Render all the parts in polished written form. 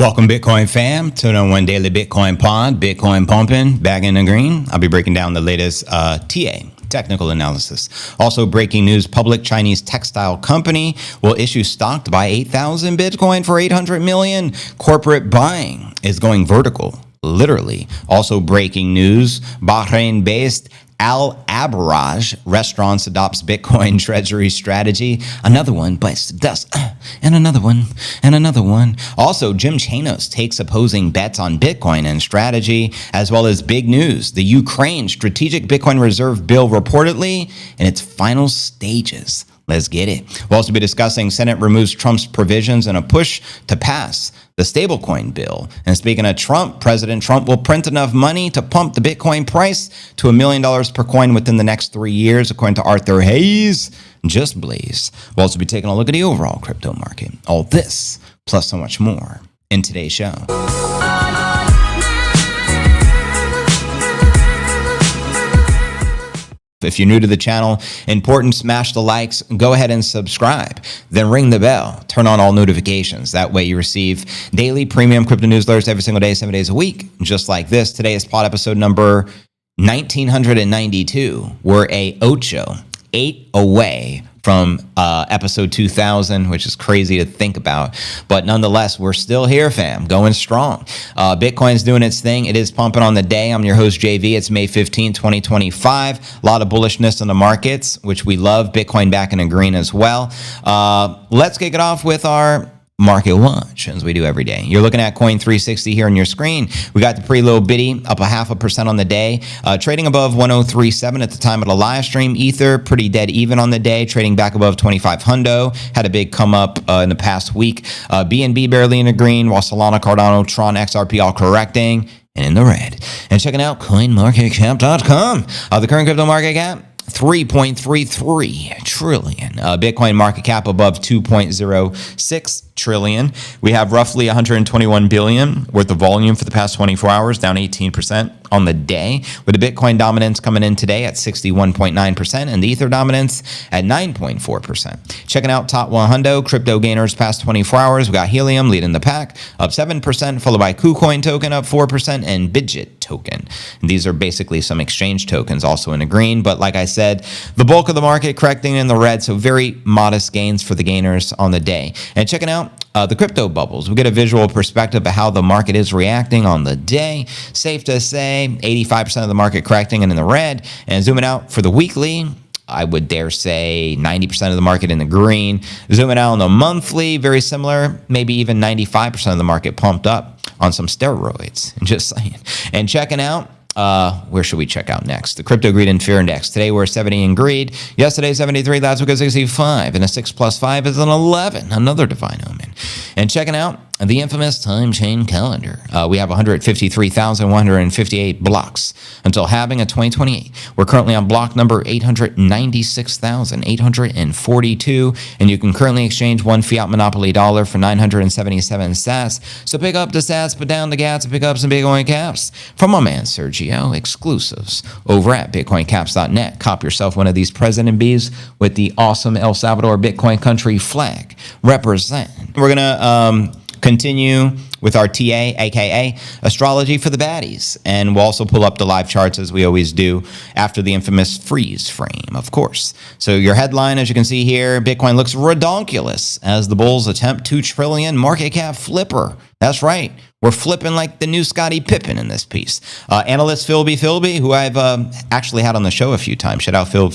Welcome, Bitcoin fam, to the One Daily Bitcoin Pod. Bitcoin pumping, back in the green. I'll be breaking down the latest TA, technical analysis. Also, breaking news, public Chinese textile company will issue stock to buy 8,000 Bitcoin for 800 million. Corporate buying is going vertical, literally. Also, breaking news, Bahrain-based Al Abaraj Restaurants adopts Bitcoin treasury strategy. Another one, but it does. And another one, and another one. Also, Jim Chanos takes opposing bets on Bitcoin and strategy, as well as big news. The Ukraine Strategic Bitcoin Reserve Bill reportedly in its final stages. Let's get it. We'll also be discussing Senate removes Trump's provisions in a push to pass the Stablecoin Bill. And speaking of Trump, President Trump will print enough money to pump the Bitcoin price to $1 million per coin within the next 3 years, according to Arthur Hayes. Just Blaze. We'll also be taking a look at the overall crypto market. All this, plus so much more, in today's show. If you're new to the channel, important, smash the likes, go ahead and subscribe, then ring the bell, turn on all notifications. That way you receive daily premium crypto newsletters every single day, 7 days a week, just like this. Today is pod episode number 1992. We're eight away from episode 2000, which is crazy to think about. But nonetheless, we're still here, fam, going strong. Bitcoin's doing its thing. It is pumping on the day. I'm your host, JV. It's May 15, 2025. A lot of bullishness in the markets, which we love. Bitcoin back in the green as well. Let's kick it off with our market watch, as we do every day. You're looking at Coin 360 here on your screen. We got the pretty little bitty up 0.5% on the day, trading above 1037 at the time of the live stream. Ether pretty dead even on the day, trading back above 2500. Had a big come up in the past week. BNB barely in the green, while Solana, Cardano, Tron, XRP all correcting and in the red. And checking out CoinMarketCap.com. The current crypto market cap, 3.33 trillion. Bitcoin market cap above 2.06 trillion. We have roughly 121 billion worth of volume for the past 24 hours, down 18% on the day, with the Bitcoin dominance coming in today at 61.9% and the Ether dominance at 9.4%. Checking out top 100 crypto gainers past 24 hours. We got Helium leading the pack, up 7%, followed by KuCoin token up 4% and Bidget token. And these are basically some exchange tokens also in the green, but like I said, the bulk of the market correcting in the red, so very modest gains for the gainers on the day. And checking out the crypto bubbles, we get a visual perspective of how the market is reacting on the day. Safe to say 85% of the market correcting and in the red. And zooming out for the weekly, I would dare say 90% of the market in the green. Zooming out on the monthly, very similar, maybe even 95% of the market pumped up on some steroids. Just saying. And checking out, where should we check out next? The Crypto Greed and Fear Index. Today we're 70 in greed. Yesterday 73, that's because 65. And a 6 plus 5 is an 11. Another divine omen. And checking out the infamous time chain calendar. We have 153,158 blocks until halving of 2028. We're currently on block number 896,842, and you can currently exchange one fiat monopoly dollar for 977 sats. So pick up the sats, put down the gats, and pick up some Bitcoin caps from my man Sergio. Exclusives over at bitcoincaps.net. Cop yourself one of these President Bs with the awesome El Salvador Bitcoin country flag. Represent. We're gonna continue with our TA, aka astrology for the baddies. And we'll also pull up the live charts as we always do after the infamous freeze frame, of course. So your headline, as you can see here, Bitcoin looks redonkulous as the bulls attempt 2 trillion market cap flipper. That's right. We're flipping like the new Scottie Pippen in this piece. Analyst Philby, who I've actually had on the show a few times. Shout out Phil.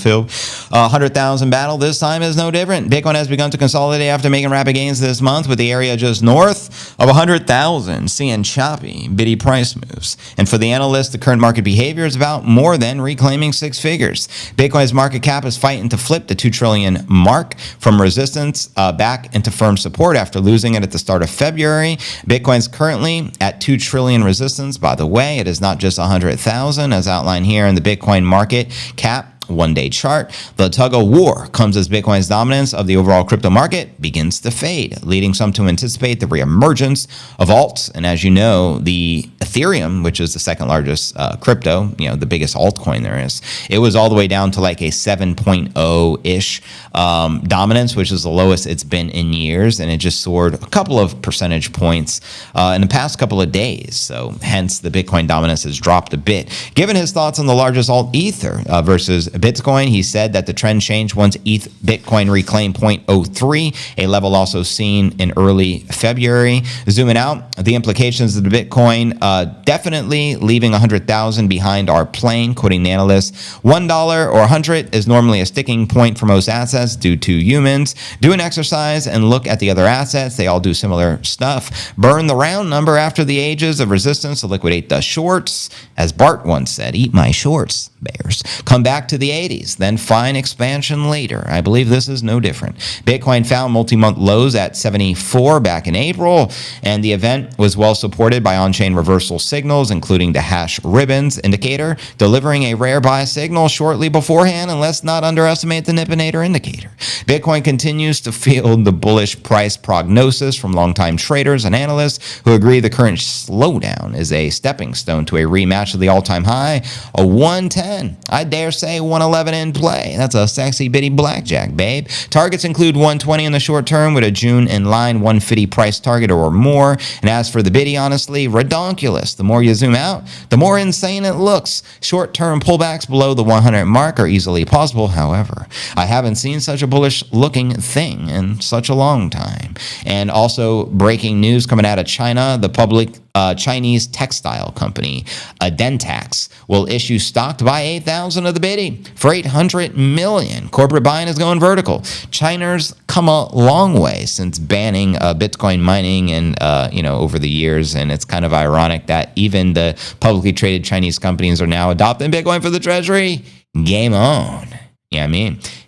100,000 battle this time is no different. Bitcoin has begun to consolidate after making rapid gains this month, with the area just north of 100,000 seeing choppy, bitty price moves. And for the analyst, the current market behavior is about more than reclaiming 6 figures. Bitcoin's market cap is fighting to flip the 2 trillion mark from resistance back into firm support after losing it at the start of February. Bitcoin's currently at 2 trillion resistance. By the way, it is not just 100,000 as outlined here in the Bitcoin market cap one-day chart. The tug of war comes as Bitcoin's dominance of the overall crypto market begins to fade, leading some to anticipate the reemergence of alts. And as you know, the Ethereum, which is the second largest crypto, the biggest altcoin there is, it was all the way down to like a 7.0-ish dominance, which is the lowest it's been in years. And it just soared a couple of percentage points in the past couple of days. So hence the Bitcoin dominance has dropped a bit. Given his thoughts on the largest alt Ether versus Bitcoin, he said that the trend changed once Bitcoin reclaimed 0.03, a level also seen in early February. Zooming out, the implications of the Bitcoin definitely leaving 100,000 behind our plane, quoting the analyst. $1 or 100 is normally a sticking point for most assets due to humans. Do an exercise and look at the other assets. They all do similar stuff. Burn the round number after the ages of resistance to liquidate the shorts. As Bart once said, eat my shorts, bears. Come back to the 80s, then find expansion later. I believe this is no different. Bitcoin found multi-month lows at 74 back in April, and the event was well supported by on-chain reversal signals, including the hash ribbons indicator, delivering a rare buy signal shortly beforehand, and let's not underestimate the Nipponator indicator. Bitcoin continues to field the bullish price prognosis from longtime traders and analysts who agree the current slowdown is a stepping stone to a rematch of the all-time high, a 110. I dare say 111 in play. That's a sexy bitty blackjack, babe. Targets include 120 in the short term with a June in line 150 price target or more. And as for the biddy, honestly, redonkulous. The more you zoom out, the more insane it looks. Short-term pullbacks below the 100 mark are easily possible. However, I haven't seen such a bullish looking thing in such a long time. And also breaking news coming out of China, the public Chinese textile company, Dentax, will issue stock to buy 8,000 of the biddy for $800 million. Corporate buying is going vertical. China's come a long way since banning Bitcoin mining and over the years, and it's kind of ironic that even the publicly traded Chinese companies are now adopting Bitcoin for the treasury. Game on. Yeah,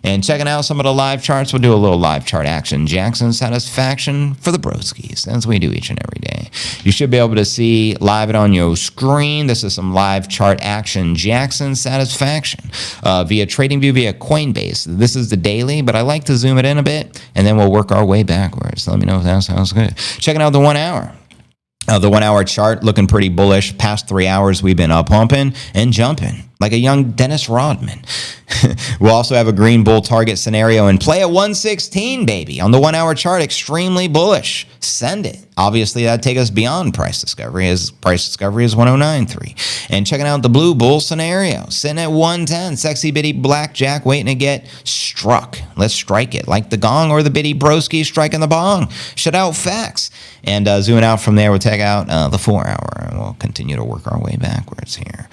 and checking out some of the live charts, we'll do a little live chart action. Jackson satisfaction for the broskies, as we do each and every day. You should be able to see live it on your screen. This is some live chart action. Jackson satisfaction via TradingView, via Coinbase. This is the daily, but I like to zoom it in a bit, and then we'll work our way backwards. Let me know if that sounds good. Checking out the 1 hour. The 1 hour chart looking pretty bullish. Past 3 hours, we've been up pumping and jumping like a young Dennis Rodman. We'll also have a green bull target scenario in play at 116, baby. On the 1 hour chart, extremely bullish. Send it. Obviously, that'd take us beyond price discovery, as price discovery is 109.3. And checking out the blue bull scenario, sitting at 110. Sexy bitty blackjack waiting to get struck. Let's strike it like the gong or the bitty broski striking the bong. Shut out facts. And zooming out from there, we'll take out the 4 hour, and we'll continue to work our way backwards here.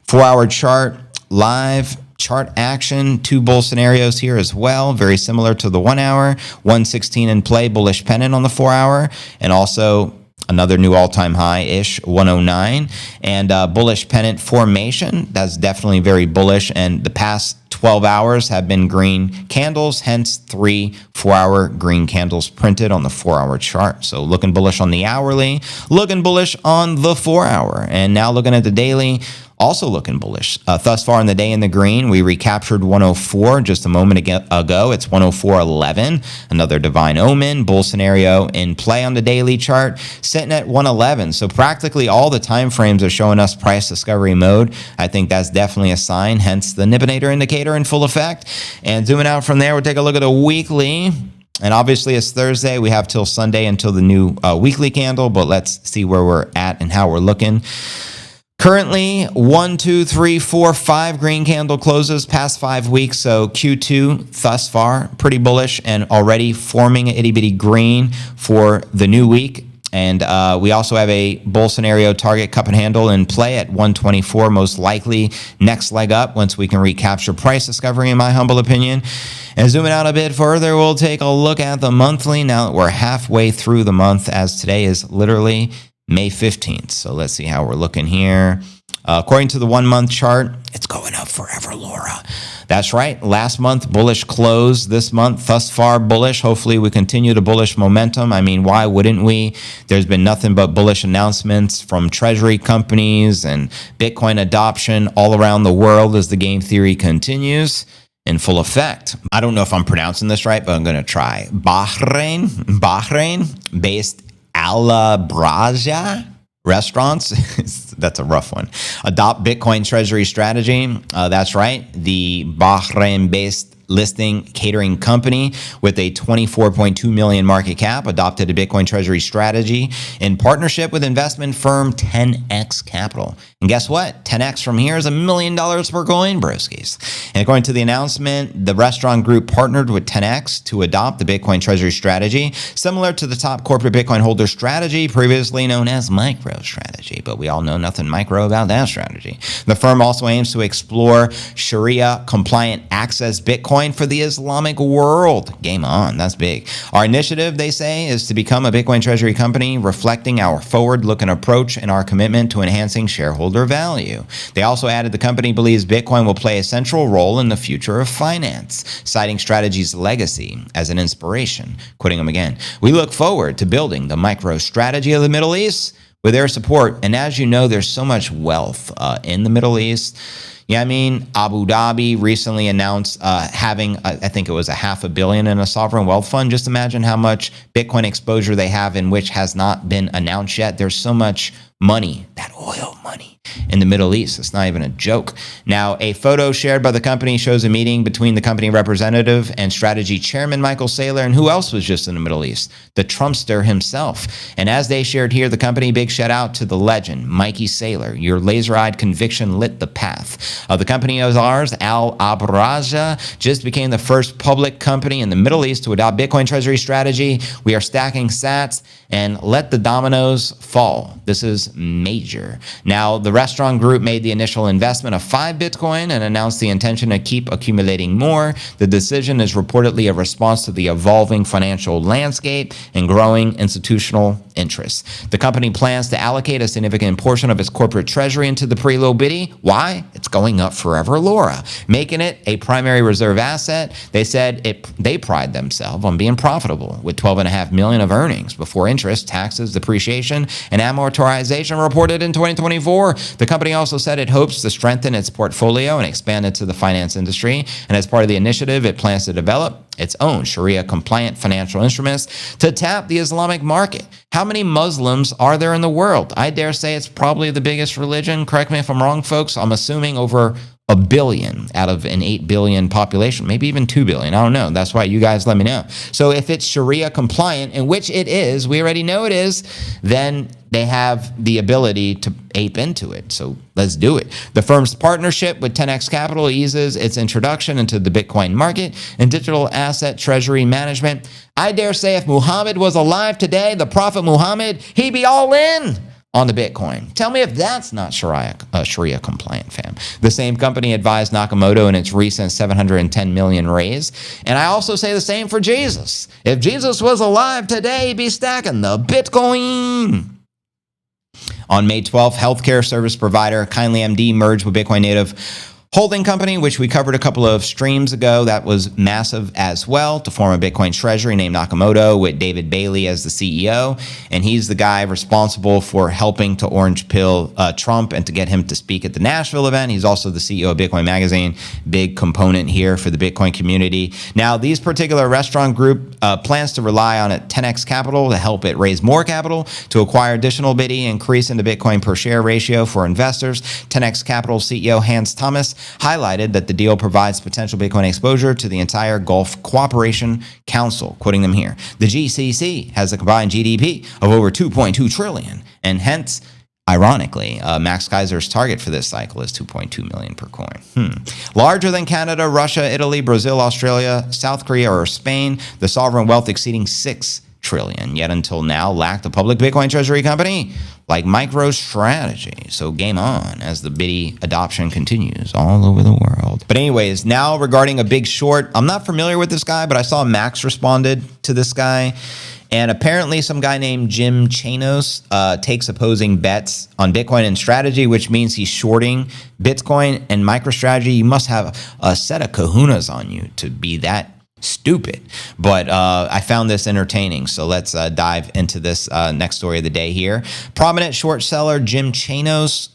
4 hour chart, live chart action, 2 bull scenarios here as well, very similar to the 1 hour. 116 in play, bullish pennant on the 4 hour, and also another new all-time high-ish, 109, and bullish pennant formation. That's definitely very bullish, and the past 12 hours have been green candles, hence 3 4-hour green candles printed on the 4-hour chart. So looking bullish on the hourly, looking bullish on the 4-hour, and now looking at the daily, also looking bullish. Thus far in the day in the green, we recaptured 104 just a moment ago. It's 104.11. Another divine omen. Bull scenario in play on the daily chart, sitting at 111. So practically all the time frames are showing us price discovery mode. I think that's definitely a sign, hence the Nipponator indicator in full effect. And zooming out from there, we'll take a look at the weekly. And obviously it's Thursday. We have till Sunday until the new weekly candle, but let's see where we're at and how we're looking. Currently, 1, 2, 3, 4, 5 green candle closes past 5 weeks. So Q2 thus far, pretty bullish and already forming an itty bitty green for the new week. And we also have a bull scenario target cup and handle in play at 124, most likely next leg up once we can recapture price discovery, in my humble opinion. And zooming out a bit further, we'll take a look at the monthly now that we're halfway through the month, as today is literally May 15th. So let's see how we're looking here. According to the 1 month chart, it's going up forever, Laura. That's right. Last month, bullish close. This month, thus far, bullish. Hopefully, we continue the bullish momentum. I mean, why wouldn't we? There's been nothing but bullish announcements from treasury companies and Bitcoin adoption all around the world as the game theory continues in full effect. I don't know if I'm pronouncing this right, but I'm going to try. Bahrain-based Alabraja restaurants. That's a rough one. Adopt Bitcoin treasury strategy. That's right. The Bahrain-based listing catering company with a 24.2 million market cap adopted a Bitcoin treasury strategy in partnership with investment firm 10x Capital. And guess what? 10x from here is $1 million per coin, broskies. And according to the announcement, the restaurant group partnered with 10x to adopt the Bitcoin treasury strategy, similar to the top corporate Bitcoin holder strategy, previously known as MicroStrategy. But we all know nothing micro about that strategy. The firm also aims to explore Sharia-compliant access Bitcoin for the Islamic world. Game on. That's big. Our initiative, they say, is to become a Bitcoin treasury company, reflecting our forward-looking approach and our commitment to enhancing shareholder value. They also added the company believes Bitcoin will play a central role in the future of finance, citing Strategy's legacy as an inspiration. Quoting them again, we look forward to building the MicroStrategy of the Middle East with their support. And as you know, there's so much wealth in the Middle East. Yeah, I mean, Abu Dhabi recently announced having, I think it was $500 million in a sovereign wealth fund. Just imagine how much Bitcoin exposure they have in which has not been announced yet. There's so much money, that oil money in the Middle East. It's not even a joke. Now, a photo shared by the company shows a meeting between the company representative and strategy chairman Michael Saylor, and who else was just in the Middle East? The Trumpster himself. And as they shared here, the company, big shout out to the legend, Mikey Saylor. Your laser-eyed conviction lit the path. The company of ours, Al Abraja, just became the first public company in the Middle East to adopt Bitcoin treasury strategy. We are stacking sats and let the dominoes fall. This is major. Now, the restaurant group made the initial investment of 5 Bitcoin and announced the intention to keep accumulating more. The decision is reportedly a response to the evolving financial landscape and growing institutional interests. The company plans to allocate a significant portion of its corporate treasury into the preload biddy. Why? It's going up forever, Laura, making it a primary reserve asset. They said they pride themselves on being profitable with $12.5 million of earnings before interest, taxes, depreciation, and amortization reported in 2024. The company also said it hopes to strengthen its portfolio and expand into the finance industry. And as part of the initiative, it plans to develop its own Sharia-compliant financial instruments to tap the Islamic market. How many Muslims are there in the world? I dare say it's probably the biggest religion. Correct me if I'm wrong, folks. I'm assuming over 1 billion out of an 8 billion population, maybe even 2 billion. I don't know. That's why you guys let me know. So if it's Sharia compliant, and which it is, we already know it is, then they have the ability to ape into it. So let's do it. The firm's partnership with 10x Capital eases its introduction into the Bitcoin market and digital asset treasury management. I dare say if Muhammad was alive today, the Prophet Muhammad, he'd be all in on the Bitcoin. Tell me if that's not Sharia compliant, fam. The same company advised Nakamoto in its recent $710 million raise. And I also say the same for Jesus. If Jesus was alive today, he'd be stacking the Bitcoin. On May 12th, healthcare service provider KindlyMD merged with Bitcoin native holding company, which we covered a couple of streams ago. That was massive as well, to form a Bitcoin treasury named Nakamoto with David Bailey as the CEO. And he's the guy responsible for helping to orange pill Trump and to get him to speak at the Nashville event. He's also the CEO of Bitcoin Magazine, big component here for the Bitcoin community. Now, these particular restaurant group plans to rely on a 10x Capital to help it raise more capital to acquire additional biddy, increase in the Bitcoin per share ratio for investors. 10x Capital CEO Hans Thomas highlighted that the deal provides potential Bitcoin exposure to the entire Gulf Cooperation Council, quoting them here. The GCC has a combined GDP of over 2.2 trillion, and hence, ironically, Max Kaiser's target for this cycle is 2.2 million per coin. Larger than Canada, Russia, Italy, Brazil, Australia, South Korea, or Spain, the sovereign wealth exceeding 6 trillion, yet until now lacked a public Bitcoin treasury company like MicroStrategy. So game on as the biddy adoption continues all over the world. But anyways, now regarding a big short, I'm not familiar with this guy, but I saw Max responded to this guy. And apparently some guy named Jim Chanos takes opposing bets on Bitcoin and strategy, which means he's shorting Bitcoin and MicroStrategy. You must have a set of kahunas on you to be that stupid. But I found this entertaining. So let's dive into this next story of the day here. Prominent short seller Jim Chanos,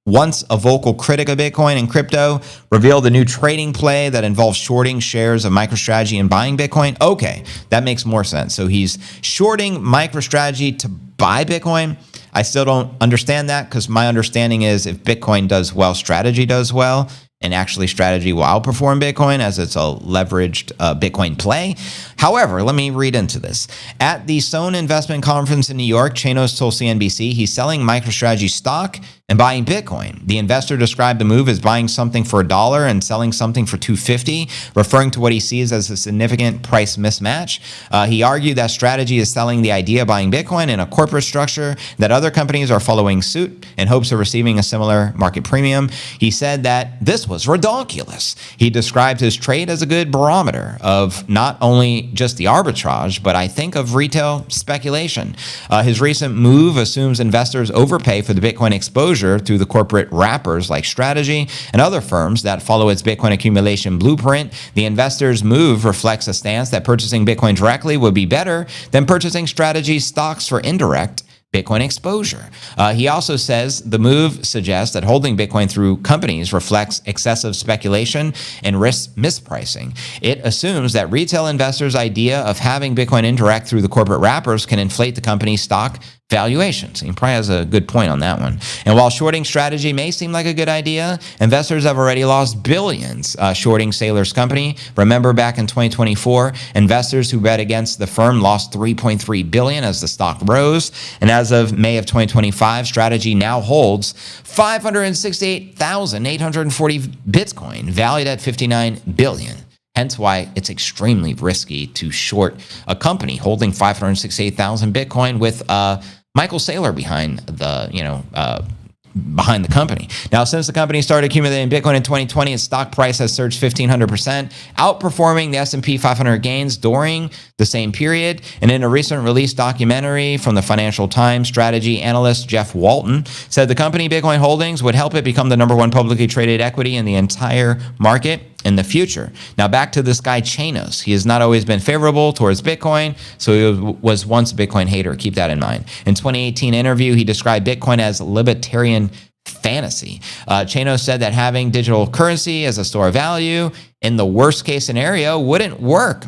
once a vocal critic of Bitcoin and crypto, revealed a new trading play that involves shorting shares of MicroStrategy and buying Bitcoin. Okay, that makes more sense. So he's shorting MicroStrategy to buy Bitcoin. I still don't understand that, because my understanding is if Bitcoin does well, strategy does well. And actually, strategy will outperform Bitcoin as it's a leveraged Bitcoin play. However, let me read into this. At the Sohn Investment Conference in New York, Chanos told CNBC he's selling MicroStrategy stock and buying Bitcoin. The investor described the move as buying something for $1 and selling something for $2.50, referring to what he sees as a significant price mismatch. He argued that strategy is selling the idea of buying Bitcoin in a corporate structure, that other companies are following suit in hopes of receiving a similar market premium. He said that this was ridiculous. He described his trade as a good barometer of not only just the arbitrage, but I think of retail speculation. His recent move assumes investors overpay for the Bitcoin exposure through the corporate wrappers like Strategy and other firms that follow its Bitcoin accumulation blueprint. The investor's move reflects a stance that purchasing Bitcoin directly would be better than purchasing Strategy stocks for indirect Bitcoin exposure. He also says the move suggests that holding Bitcoin through companies reflects excessive speculation and risk mispricing. It assumes that retail investors' idea of having Bitcoin indirect through the corporate wrappers can inflate the company's stock valuations. He probably has a good point on that one. And while shorting strategy may seem like a good idea, investors have already lost billions shorting Saylor's company. Remember back in 2024, investors who bet against the firm lost $3.3 billion as the stock rose. And as of May of 2025, Strategy now holds 568,840 Bitcoin, valued at $59 billion. Hence why it's extremely risky to short a company holding 568,000 Bitcoin with Michael Saylor behind the company. Now, since the company started accumulating Bitcoin in 2020, its stock price has surged 1,500%, outperforming the S&P 500 gains during the same period. And in a recent released documentary from the Financial Times, strategy analyst Jeff Walton said the company Bitcoin Holdings would help it become the #1 publicly traded equity in the entire market in the future. Now, back to this guy Chanos. He has not always been favorable towards Bitcoin, so he was once a Bitcoin hater. Keep that in mind. In 2018 interview, he described Bitcoin as libertarian fantasy. Chanos said that having digital currency as a store of value in the worst case scenario wouldn't work.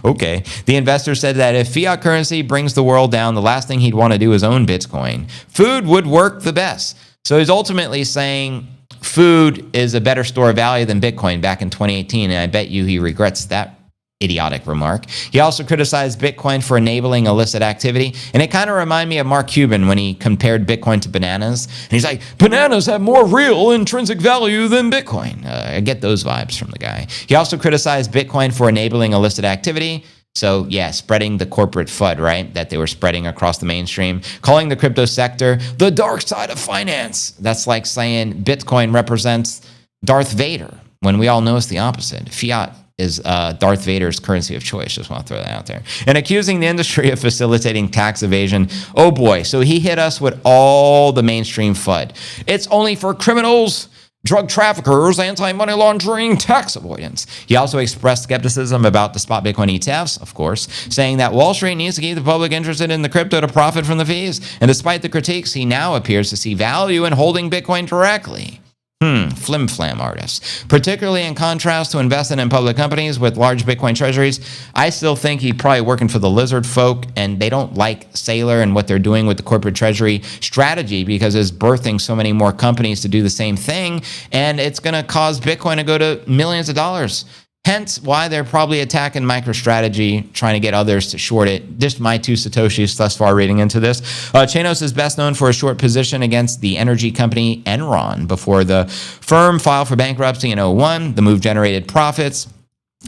Okay. The investor said that if fiat currency brings the world down, the last thing he'd want to do is own Bitcoin. Food would work the best. So he's ultimately saying food is a better store of value than Bitcoin back in 2018, and I bet you he regrets that idiotic remark. He also criticized Bitcoin for enabling illicit activity, and it kind of reminded me of Mark Cuban when he compared Bitcoin to bananas. And he's like, bananas have more real intrinsic value than Bitcoin. I get those vibes from the guy. He also criticized Bitcoin for enabling illicit activity. So yeah, spreading the corporate FUD, right, that they were spreading across the mainstream, calling the crypto sector the dark side of finance. That's like saying Bitcoin represents Darth Vader, when we all know it's the opposite. Fiat is Darth Vader's currency of choice. Just want to throw that out there. And accusing the industry of facilitating tax evasion. Oh boy, so he hit us with all the mainstream FUD. It's only for criminals, drug traffickers, anti-money laundering, tax avoidance. He also expressed skepticism about the spot Bitcoin ETFs, of course, saying that Wall Street needs to keep the public interested in the crypto to profit from the fees. And despite the critiques, he now appears to see value in holding Bitcoin directly. Flim-flam artists. Particularly in contrast to investing in public companies with large Bitcoin treasuries, I still think he's probably working for the lizard folk, and they don't like Saylor and what they're doing with the corporate treasury strategy because it's birthing so many more companies to do the same thing, and it's going to cause Bitcoin to go to millions of dollars. Hence why they're probably attacking MicroStrategy, trying to get others to short it. Just my 2 Satoshis thus far reading into this. Chanos is best known for a short position against the energy company Enron before the firm filed for bankruptcy in 2001. The move generated profits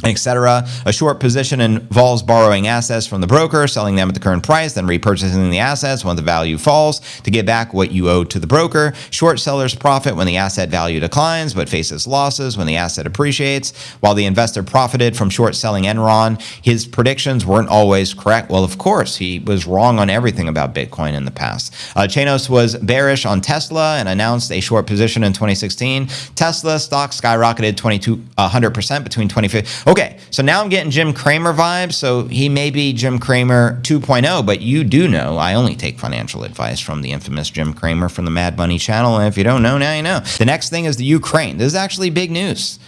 etc. A short position involves borrowing assets from the broker, selling them at the current price, then repurchasing the assets when the value falls to get back what you owe to the broker. Short sellers profit when the asset value declines, but faces losses when the asset appreciates. While the investor profited from short selling Enron, his predictions weren't always correct. Well, of course, he was wrong on everything about Bitcoin in the past. Chanos was bearish on Tesla and announced a short position in 2016. Tesla stock skyrocketed 100% between 2015. Okay, so now I'm getting Jim Cramer vibes. So he may be Jim Cramer 2.0, but you do know I only take financial advice from the infamous Jim Cramer from the Mad Money channel. And if you don't know, now you know. The next thing is the Ukraine. This is actually big news.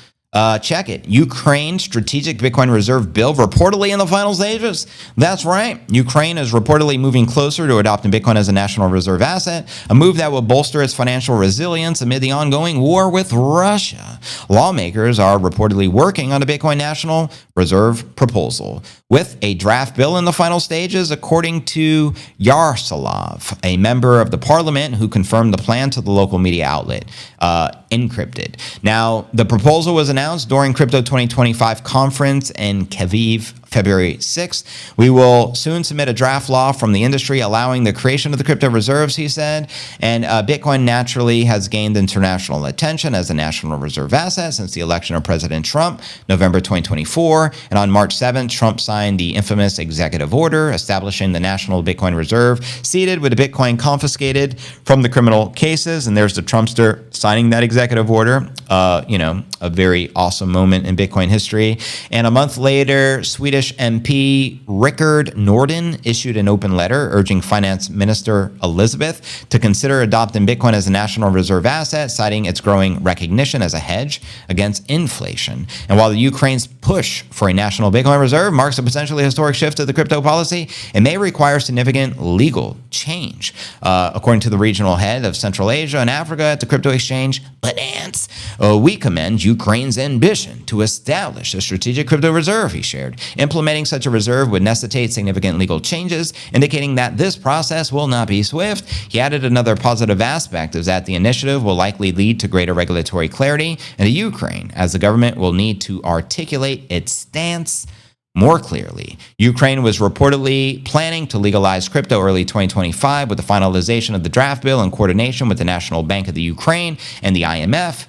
Check it. Ukraine Strategic Bitcoin Reserve Bill reportedly in the final stages. That's right. Ukraine is reportedly moving closer to adopting Bitcoin as a national reserve asset, a move that will bolster its financial resilience amid the ongoing war with Russia. Lawmakers are reportedly working on a Bitcoin national reserve proposal, with a draft bill in the final stages, according to Yaroslav, a member of the parliament who confirmed the plan to the local media outlet, Encrypted. Now, the proposal was announced during Crypto 2025 conference in Kyiv, February 6th. We will soon submit a draft law from the industry allowing the creation of the crypto reserves, he said. And Bitcoin naturally has gained international attention as a national reserve asset since the election of President Trump, November 2024. And on March 7th, Trump signed the infamous executive order establishing the National Bitcoin Reserve, seeded with the Bitcoin confiscated from the criminal cases. And there's the Trumpster signing that executive order. A very awesome moment in Bitcoin history. And a month later, Swedish MP Rickard Norden issued an open letter urging Finance Minister Elizabeth to consider adopting Bitcoin as a national reserve asset, citing its growing recognition as a hedge against inflation. And while the Ukraine's push for a national Bitcoin reserve marks a potentially historic shift to the crypto policy, it may require significant legal change. According to the regional head of Central Asia and Africa at the crypto exchange, Binance, we commend Ukraine's ambition to establish a strategic crypto reserve, he shared. Implementing such a reserve would necessitate significant legal changes, indicating that this process will not be swift. He added another positive aspect is that the initiative will likely lead to greater regulatory clarity in the Ukraine, as the government will need to articulate its stance more clearly. Ukraine was reportedly planning to legalize crypto early 2025 with the finalization of the draft bill in coordination with the National Bank of the Ukraine and the IMF.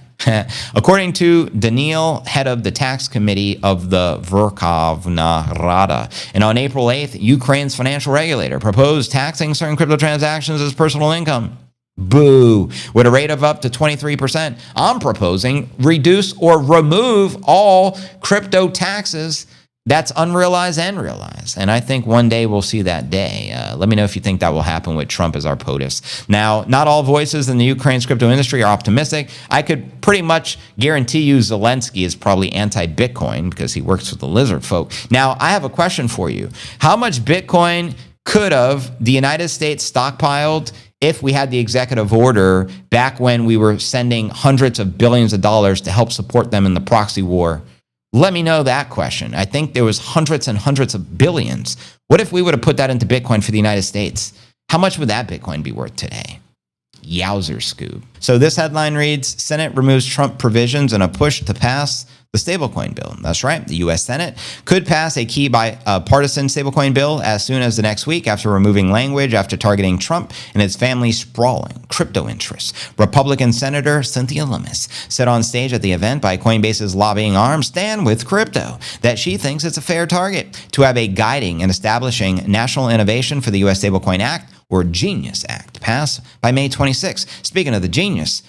According to Daniil, head of the tax committee of the Verkhovna Rada. And on April 8th, Ukraine's financial regulator proposed taxing certain crypto transactions as personal income. Boo. With a rate of up to 23%, I'm proposing reduce or remove all crypto taxes. That's unrealized and realized. And I think one day we'll see that day. Let me know if you think that will happen with Trump as our POTUS. Now, not all voices in the Ukraine's crypto industry are optimistic. I could pretty much guarantee you Zelensky is probably anti-Bitcoin because he works with the lizard folk. Now, I have a question for you. How much Bitcoin could have the United States stockpiled if we had the executive order back when we were sending hundreds of billions of dollars to help support them in the proxy war? Let me know that question. I think there was hundreds and hundreds of billions. What if we would have put that into Bitcoin for the United States? How much would that Bitcoin be worth today? Yowzer scoop. So this headline reads, Senate removes Trump provisions in a push to pass the Stablecoin Bill. That's right. The U.S. Senate could pass a key bipartisan Stablecoin Bill as soon as the next week after removing language after targeting Trump and his family's sprawling crypto interests. Republican Senator Cynthia Lummis said on stage at the event by Coinbase's lobbying arm, Stand With Crypto, that she thinks it's a fair target to have a guiding and establishing national innovation for the U.S. Stablecoin Act, or Genius Act, passed by May 26. Speaking of the genius,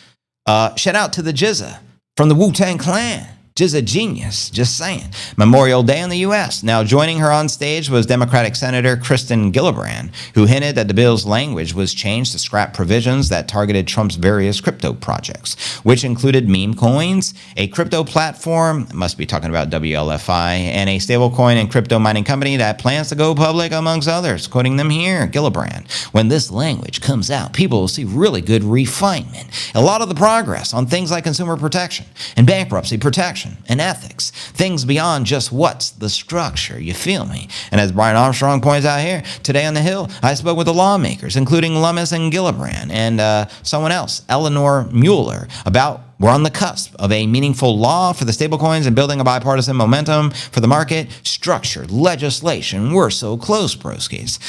shout out to the Jizza from the Wu-Tang Clan. Just a genius, just saying. Memorial Day in the U.S. Now, joining her on stage was Democratic Senator Kristen Gillibrand, who hinted that the bill's language was changed to scrap provisions that targeted Trump's various crypto projects, which included meme coins, a crypto platform, must be talking about WLFI, and a stablecoin and crypto mining company that plans to go public, amongst others. Quoting them here, Gillibrand, when this language comes out, people will see really good refinement. A lot of the progress on things like consumer protection and bankruptcy protection and ethics, things beyond just what's the structure, you feel me? And as Brian Armstrong points out here, today on the Hill, I spoke with the lawmakers, including Lummis and Gillibrand and someone else, Eleanor Mueller, about we're on the cusp of a meaningful law for the stablecoins and building a bipartisan momentum for the market. Structured legislation. We're so close, broskies.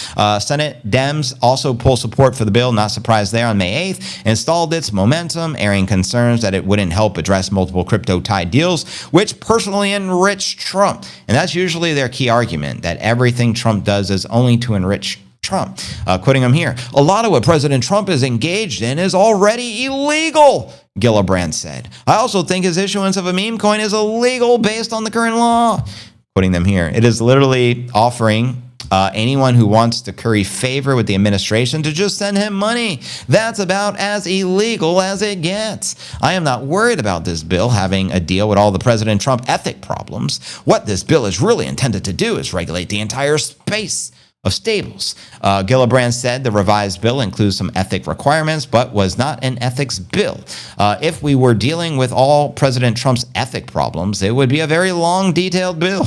Senate Dems also pull support for the bill, not surprised there, on May 8th, installed its momentum, airing concerns that it wouldn't help address multiple crypto-tied deals, which personally enrich Trump. And that's usually their key argument, that everything Trump does is only to enrich Trump. Quoting him here, a lot of what President Trump is engaged in is already illegal, Gillibrand said. I also think his issuance of a meme coin is illegal based on the current law. Quoting them here, it is literally offering anyone who wants to curry favor with the administration to just send him money. That's about as illegal as it gets. I am not worried about this bill having a deal with all the President Trump ethic problems. What this bill is really intended to do is regulate the entire space of stables. Gillibrand said the revised bill includes some ethic requirements, but was not an ethics bill. If we were dealing with all President Trump's ethic problems, it would be a very long, detailed bill.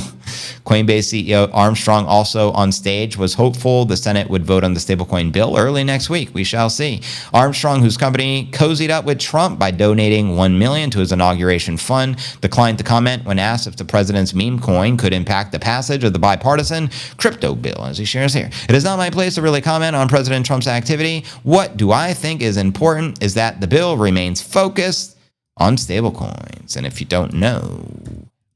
Coinbase CEO Armstrong, also on stage, was hopeful the Senate would vote on the stablecoin bill early next week. We shall see. Armstrong, whose company cozied up with Trump by donating $1 million to his inauguration fund, declined to comment when asked if the president's meme coin could impact the passage of the bipartisan crypto bill, as he shares here. It is not my place to really comment on President Trump's activity. What do I think is important is that the bill remains focused on stablecoins. And if you don't know,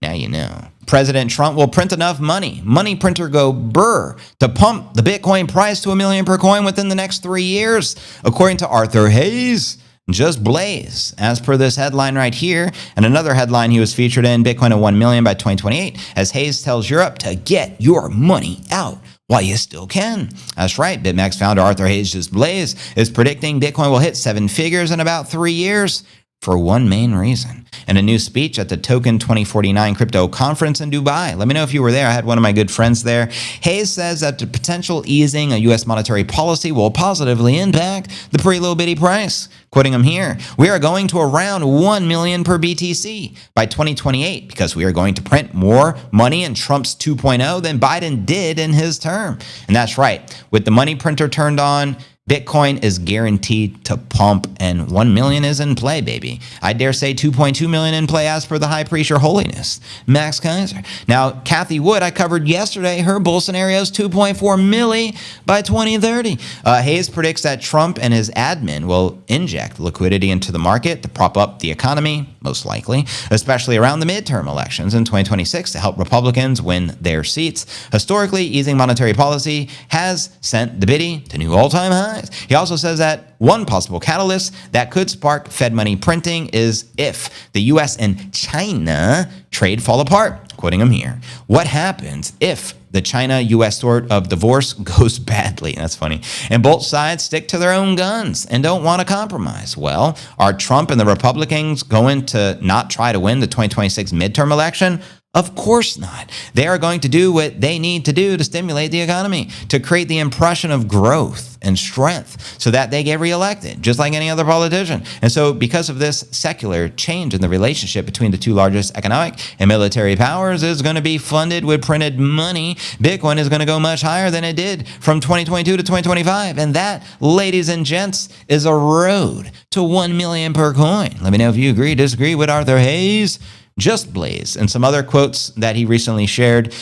now you know. President Trump will print enough money printer go burr, to pump the Bitcoin price to $1 million per coin within the next 3 years, according to Arthur Hayes. Just blaze, as per this headline right here, and another headline he was featured in, Bitcoin at 1 million by 2028, as Hayes tells Europe to get your money out while you still can. That's right, BitMEX founder Arthur Hayes Just Blaze is predicting Bitcoin will hit 7 figures in about 3 years, for one main reason. In a new speech at the Token 2049 crypto conference in Dubai, let me know if you were there. I had one of my good friends there. Hayes says that the potential easing of U.S. monetary policy will positively impact the pretty-low bitty price. Quoting him here, we are going to around 1 million per BTC by 2028 because we are going to print more money in Trump's 2.0 than Biden did in his term. And that's right. With the money printer turned on, Bitcoin is guaranteed to pump, and 1 million is in play, baby. I dare say 2.2 million in play as per the High Priest, Your Holiness, Max Kaiser. Now, Kathy Wood, I covered yesterday, her bull scenario is 2.4 milli by 2030. Hayes predicts that Trump and his admin will inject liquidity into the market to prop up the economy, most likely, especially around the midterm elections in 2026 to help Republicans win their seats. Historically, easing monetary policy has sent the bitty to new all-time highs. He also says that one possible catalyst that could spark Fed money printing is if the U.S. and China trade fall apart. Quoting him here, what happens if the China-U.S. sort of divorce goes badly? That's funny. And both sides stick to their own guns and don't want to compromise. Well, are Trump and the Republicans going to not try to win the 2026 midterm election? Of course not. They are going to do what they need to do to stimulate the economy, to create the impression of growth and strength so that they get reelected, just like any other politician. And so because of this secular change in the relationship between the two largest economic and military powers is going to be funded with printed money, Bitcoin is going to go much higher than it did from 2022 to 2025. And that, ladies and gents, is a road to 1 million per coin. Let me know if you agree, disagree with Arthur Hayes Just Blaze, and some other quotes that he recently shared.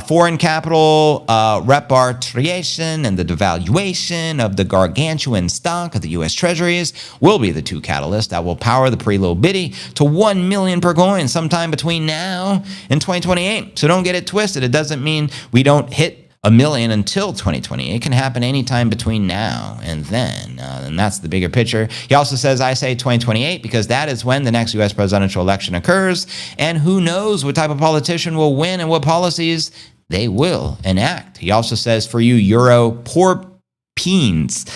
Foreign capital repatriation and the devaluation of the gargantuan stock of the U.S. Treasuries will be the two catalysts that will power the pre-low bitty to 1 million per coin sometime between now and 2028. So don't get it twisted. It doesn't mean we don't hit 1 million until 2020. It can happen anytime between now and then. And that's the bigger picture. He also says, I say 2028 because that is when the next U.S. presidential election occurs. And who knows what type of politician will win and what policies they will enact. He also says, for you Euro poor peens,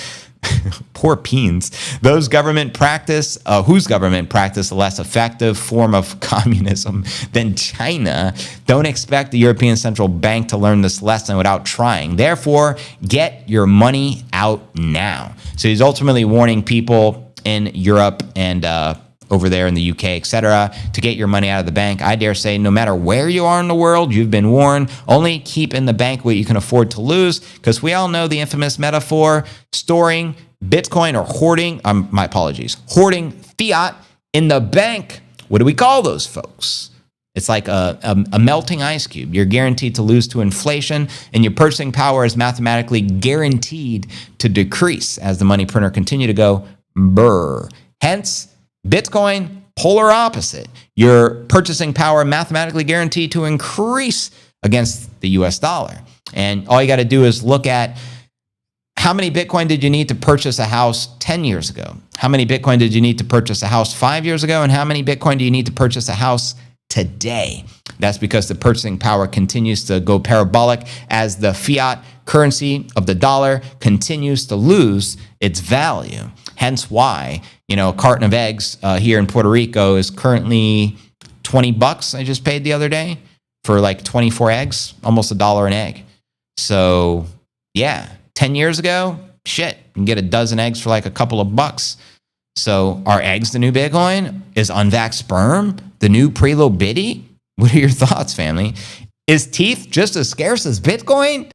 poor peens, those government practice, whose government practice a less effective form of communism than China, don't expect the European Central Bank to learn this lesson without trying. Therefore, get your money out now. So he's ultimately warning people in Europe and over there in the UK, etc., to get your money out of the bank. I dare say no matter where you are in the world, you've been warned. Only keep in the bank what you can afford to lose, because we all know the infamous metaphor, storing Bitcoin or hoarding, hoarding fiat In the bank, what do we call those folks? It's like a melting ice cube. You're guaranteed to lose to inflation, and your purchasing power is mathematically guaranteed to decrease as the money printer continue to go brr. Hence, Bitcoin, polar opposite. Your purchasing power mathematically guaranteed to increase against the US dollar. And all you got to do is look at how many Bitcoin did you need to purchase a house 10 years ago? How many Bitcoin did you need to purchase a house 5 years ago? And how many Bitcoin do you need to purchase a house today? That's because the purchasing power continues to go parabolic as the fiat currency of the dollar continues to lose its value. Hence why, a carton of eggs here in Puerto Rico is currently $20 I just paid the other day for like 24 eggs, almost $1 an egg. So yeah, 10 years ago, shit, you can get a dozen eggs for like a couple of bucks. So are eggs the new Bitcoin? Is unvaxxed sperm the new preload biddy? What are your thoughts, family? Is teeth just as scarce as Bitcoin?